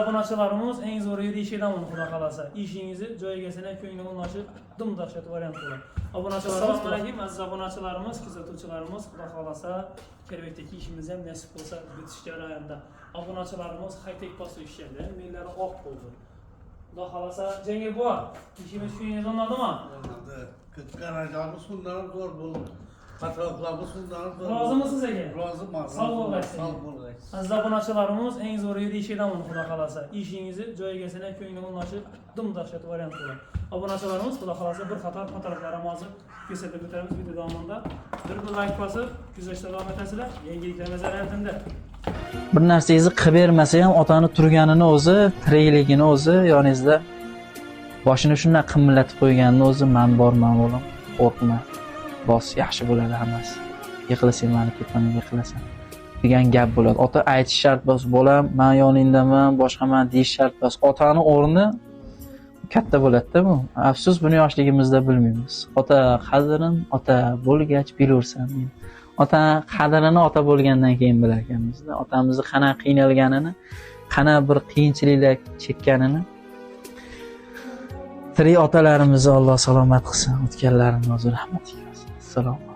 Obunachilarimiz eng zo'r yurishingdan xudo xolasa. Ishingizni joyiga sanab ko'ngli o'nlashib, dum dahshat variant bo'ladi. Obunachilarimiz, alaykum aziz obunachilarimiz, kuzatuvchilarimiz, xudo xolasa kelajakdagi ishimiz ham nasib bo'lsa bitish jarayonida. Obunachilarimiz high-tech post ishlaydi, menlari oq bo'ldi. Xudo xolasa jangga bor. İşimiz ko'nglingiz o'nadimi? O'nadi. Garajlarimiz bundan zo'r bo'ldi. Patroqlarimiz bundan zo'r. Rozimisiz aka? Roziman. Sog' bo'laysiz. Sog' bo'laysiz. Aziz obunachilarimiz eng zo'r yurishingdan xudo xolasa. Ishingizni joyiga sanab ko'ngli o'nlashib, dum dahshat variant bo'ladi. Obunachilarimiz xudo xolasa bir qator fotoğraflarni hozir ko'rsatib o'tamiz video davomida. Bir like bosib, kuzatishda davom etasizlar. Yangiliklar nazoratida. Bir narsangizni qilib bermasa ham otani turganini o'zi, tirikligini o'zi yoningizda boshini shunday qimillatib qo'yganini o'zi men borman o'g'lim, qo'rqma. Bos, yaxshi bo'ladi hammasi. Yiqilasang meni ketaman, yiqilasan degan gap bo'ladi. Ota aytish shart bos, bolam, men yoningdaman, boshqaman deyish shart bos. Otani o'rni katta bo'ladi-da bu. Afsus, buni yoshligimizda bilmaymiz. Ota qadrin ota bo'lgach bilursan. Ota qadrini ota bo'lgandan keyin bilar ekanmiz-da. Otamizni qana qiynalganini, qana bir qiyinchiliklar chekkanini. Tirik otalarimizni Alloh salomat qilsin, o'tganlarini o'zi rahmat eylesin. Assalomu